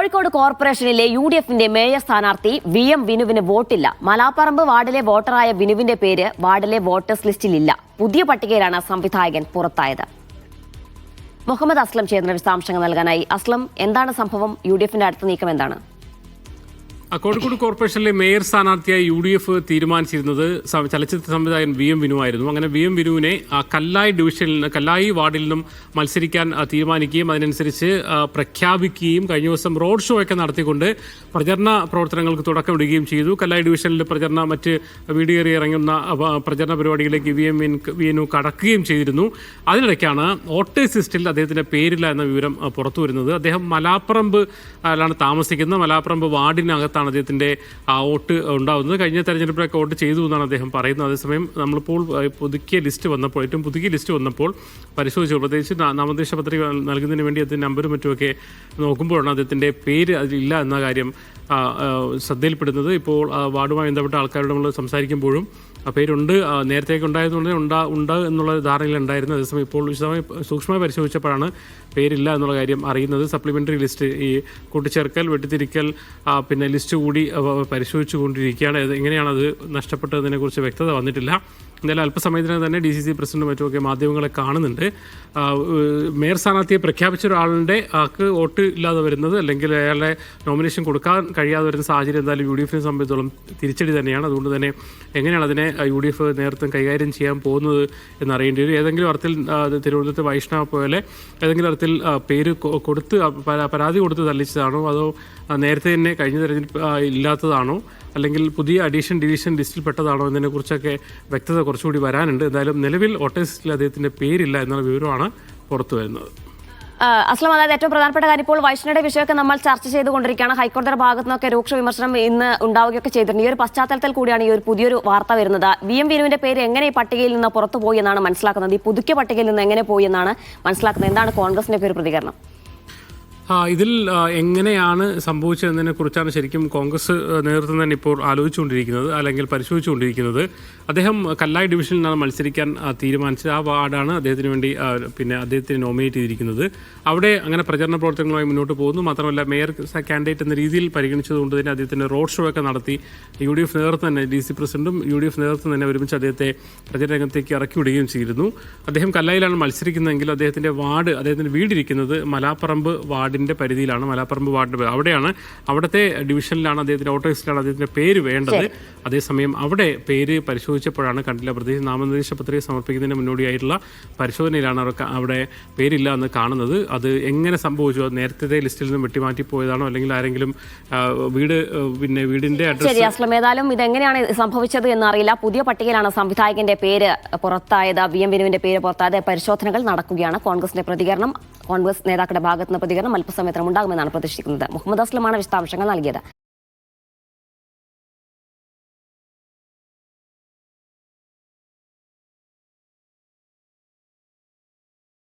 കോഴിക്കോട് കോർപ്പറേഷനിലെ യുഡിഎഫിന്റെ മേയർ സ്ഥാനാർത്ഥി VM വിനുവിന് വോട്ടില്ല. മലാപ്പറമ്പ് വാർഡിലെ വോട്ടറായ വിനുവിന്റെ പേര് വാർഡിലെ വോട്ടേഴ്സ് ലിസ്റ്റിലില്ല. പുതിയ പട്ടികയിലാണ് സംവിധായകൻ പുറത്തായത്. മുഹമ്മദ് അസ്ലം ചേർന്ന വിശദാംശങ്ങൾ നൽകാനായി. അസ്ലം, എന്താണ് സംഭവം? യുഡിഎഫിന്റെ അടുത്ത നീക്കം എന്താണ്? കോഴിക്കോട് കോർപ്പറേഷനിലെ മേയർ സ്ഥാനാർത്ഥിയായി UDF തീരുമാനിച്ചിരുന്നത് ചലച്ചിത്ര സംവിധായകൻ VM വിനു ആയിരുന്നു. അങ്ങനെ VM വിനുവിനെ കല്ലായി ഡിവിഷനിൽ നിന്ന്, കല്ലായി വാർഡിൽ നിന്നും മത്സരിക്കാൻ തീരുമാനിക്കുകയും അതിനനുസരിച്ച് പ്രഖ്യാപിക്കുകയും കഴിഞ്ഞ ദിവസം റോഡ് ഷോ ഒക്കെ നടത്തിക്കൊണ്ട് പ്രചരണ പ്രവർത്തനങ്ങൾക്ക് തുടക്കമിടുകയും ചെയ്തു. കല്ലായി ഡിവിഷനിൽ മറ്റ് വീഡിയേറി ഇറങ്ങുന്ന പ്രചരണ പരിപാടികളിലേക്ക് VM വിനു കടക്കുകയും ചെയ്തിരുന്നു. അതിനിടയ്ക്കാണ് വോട്ടേഴ്സ് ലിസ്റ്റിൽ അദ്ദേഹത്തിൻ്റെ പേരില്ല എന്ന വിവരം പുറത്തു വരുന്നത്. അദ്ദേഹം മലാപ്പറമ്പിലാണ് താമസിക്കുന്നത്. മലാപ്പറമ്പ് വാർഡിനകത്ത് അദ്ദേഹത്തിന്റെ വോട്ട് ഉണ്ടാവുന്നത്. കഴിഞ്ഞ തെരഞ്ഞെടുപ്പിലൊക്കെ വോട്ട് ചെയ്തു എന്നാണ് അദ്ദേഹം പറയുന്നത്. അതേസമയം നമ്മളിപ്പോൾ ഏറ്റവും പുതുക്കിയ ലിസ്റ്റ് വന്നപ്പോൾ പരിശോധിച്ചു, പ്രത്യേകിച്ച് നാമനിർദ്ദേശ പത്രിക നൽകുന്നതിന് വേണ്ടി അതിന്റെ നമ്പറും മറ്റുമൊക്കെ നോക്കുമ്പോഴാണ് അദ്ദേഹത്തിന്റെ പേര് അതിലില്ല എന്ന കാര്യം ശ്രദ്ധയിൽപ്പെടുന്നത്. ഇപ്പോൾ വാർഡുമായി ബന്ധപ്പെട്ട ആൾക്കാരോട് നമ്മൾ സംസാരിക്കുമ്പോഴും പേരുണ്ട്, നേരത്തേക്ക് ഉണ്ടായതുകൊണ്ട് ഉണ്ട് എന്നുള്ള ധാരണയിലുണ്ടായിരുന്നു. അതേസമയം ഇപ്പോൾ സൂക്ഷ്മമായി പരിശോധിച്ചപ്പോഴാണ് പേരില്ല എന്നുള്ള കാര്യം അറിയുന്നത്. സപ്ലിമെൻ്ററി ലിസ്റ്റ് ഈ കൂട്ടിച്ചേർക്കൽ, വെട്ടിത്തിരിക്കൽ ലിസ്റ്റ് കൂടി പരിശോധിച്ചു കൊണ്ടിരിക്കുകയാണ്. എങ്ങനെയാണത് നഷ്ടപ്പെട്ടതിനെക്കുറിച്ച് വ്യക്തത വന്നിട്ടില്ല. എന്തായാലും അല്പസമയത്തിനകം തന്നെ DCC പ്രസിഡന്റും മറ്റുമൊക്കെ മാധ്യമങ്ങളെ കാണുന്നുണ്ട്. മേയർ സ്ഥാനാർത്ഥിയെ പ്രഖ്യാപിച്ച ഒരാളുടെ ആൾക്ക് വോട്ട് ഇല്ലാതെ വരുന്നത്, അല്ലെങ്കിൽ അയാളുടെ നോമിനേഷൻ കൊടുക്കാൻ കഴിയാതെ വരുന്ന സാഹചര്യം എന്തായാലും UDFനെ സംബന്ധിച്ചിടത്തോളം തിരിച്ചടി തന്നെയാണ്. അതുകൊണ്ട് തന്നെ എങ്ങനെയാണ് അതിനെ UDF നേതൃത്വം കൈകാര്യം ചെയ്യാൻ പോകുന്നത് എന്നറിയേണ്ടി വരും. ഏതെങ്കിലും അർത്ഥത്തിൽ തിരുവനന്തപുരത്ത് വൈഷ്ണവ പോലെ ഏതെങ്കിലും തരത്തിൽ പേര് കൊടുത്ത് പരാതി കൊടുത്ത് തള്ളിച്ചതാണോ, അതോ നേരത്തെ തന്നെ കഴിഞ്ഞ തെരഞ്ഞെടുപ്പ് ഇല്ലാത്തതാണോ, അല്ലെങ്കിൽ പുതിയ ഡിവിഷൻ ലിസ്റ്റിൽപ്പെട്ടതാണോ എന്നതിനെക്കുറിച്ചൊക്കെ വ്യക്തത കുറച്ചുകൂടി വരാനുണ്ട്. എന്തായാലും നിലവിൽ വോട്ടേഴ്സ് ലിസ്റ്റിൽ അദ്ദേഹത്തിൻ്റെ പേരില്ല എന്നുള്ള വിവരമാണ് പുറത്തു വരുന്നത്. അസ്ലം, അതായത് ഏറ്റവും പ്രധാനപ്പെട്ട കാര്യം, ഇപ്പോൾ വൈഷ്ണവയുടെ വിഷയമൊക്കെ നമ്മൾ ചർച്ച ചെയ്തുകൊണ്ടിരിക്കുകയാണ്. ഹൈക്കോടതിയുടെ ഭാഗത്തു നിന്നൊക്കെ രൂക്ഷ വിമർശനം ഇന്ന് ഉണ്ടാവുകയൊക്കെ ചെയ്തിട്ടുണ്ട്. ഈ ഒരു പശ്ചാത്തലത്തിൽ കൂടിയാണ് ഈ ഒരു പുതിയൊരു വാർത്ത വരുന്നത്. VM വിനുവിന്റെ പേര് എങ്ങനെ ഈ പട്ടികയിൽ നിന്ന് പുറത്തു പോയി എന്നാണ് മനസ്സിലാക്കുന്നത്? ഈ പുതുക്കിയ പട്ടികയിൽ നിന്ന് എങ്ങനെ പോയി എന്നാണ് മനസ്സിലാക്കുന്നത്? എന്താണ് കോൺഗ്രസിന്റെ ഒരു പ്രതികരണം? ഇതിൽ എങ്ങനെയാണ് സംഭവിച്ചതെന്നതിനെ കുറിച്ചാണ് ശരിക്കും കോൺഗ്രസ് നേതൃത്വം തന്നെ ഇപ്പോൾ ആലോചിച്ചുകൊണ്ടിരിക്കുന്നത്, അല്ലെങ്കിൽ പരിശോധിച്ചുകൊണ്ടിരിക്കുന്നത്. അദ്ദേഹം കല്ലായി ഡിവിഷനിൽ നിന്നാണ് മത്സരിക്കാൻ തീരുമാനിച്ചത്. ആ വാർഡാണ് അദ്ദേഹത്തിന് വേണ്ടി അദ്ദേഹത്തിന് നോമിനേറ്റ് ചെയ്തിരിക്കുന്നത്. അവിടെ അങ്ങനെ പ്രചരണ പ്രവർത്തനങ്ങളുമായി മുന്നോട്ട് പോകുന്നു. മാത്രമല്ല മേയർ കാൻഡിഡേറ്റ് എന്ന രീതിയിൽ പരിഗണിച്ചതുകൊണ്ട് തന്നെ അദ്ദേഹത്തിൻ്റെ റോഡ് ഷോ ഒക്കെ നടത്തി UDF നേതൃത്വം തന്നെ, DC പ്രസിഡന്റും UDF നേതൃത്വം തന്നെ ഒരുമിച്ച് അദ്ദേഹത്തെ പ്രചരണ രംഗത്തേക്ക് ഇറക്കി വിടുകയും ചെയ്തിരുന്നു. അദ്ദേഹം കല്ലായിലാണ് മത്സരിക്കുന്നതെങ്കിൽ അദ്ദേഹത്തിൻ്റെ വീടിരിക്കുന്നത് മലാപ്പറമ്പ് വാർഡിൻ്റെ പരിധിയിലാണ്. മലാപ്പറമ്പ് വാർഡിൻ്റെ അവിടുത്തെ ഡിവിഷനിലാണ് അദ്ദേഹത്തിൻ്റെ വോട്ടേഴ്സിലാണ് അദ്ദേഹത്തിൻ്റെ പേര് വേണ്ടത്. അതേസമയം അവിടെ പേര് പരിശോധിച്ചപ്പോഴാണ് കണ്ടില്ല. പ്രത്യേകിച്ച് നാമനിർദ്ദേശ പത്രിക സമർപ്പിക്കുന്നതിന് മുന്നോടിയായിട്ടുള്ള പരിശോധനയിലാണ് അവിടെ പേരില്ല എന്ന് കാണുന്നത്. അത് എങ്ങനെ സംഭവിച്ചു? അത് നേരത്തെ ലിസ്റ്റിൽ നിന്ന് വെട്ടിമാറ്റിപ്പോയതാണോ, അല്ലെങ്കിൽ ആരെങ്കിലും വീടിൻ്റെ ശരി അസ്ലം, ഏതായാലും ഇതെങ്ങനെയാണ് സംഭവിച്ചത് എന്നറിയില്ല. പുതിയ പട്ടികയിലാണ് സംവിധായകന്റെ പേര് പുറത്തായത്, VM വിനുവിന്റെ പേര് പുറത്തായത്. പരിശോധനകൾ നടക്കുകയാണ്. കോൺഗ്രസ് നേതാക്കളുടെ ഭാഗത്തുനിന്ന് പ്രതികരണം അല്പസമയത്തിനും ഉണ്ടാകുമെന്നാണ് പ്രതീക്ഷിക്കുന്നത്. മുഹമ്മദ് അസ്ലമാണ് വിശദാംശങ്ങൾ നൽകിയത്.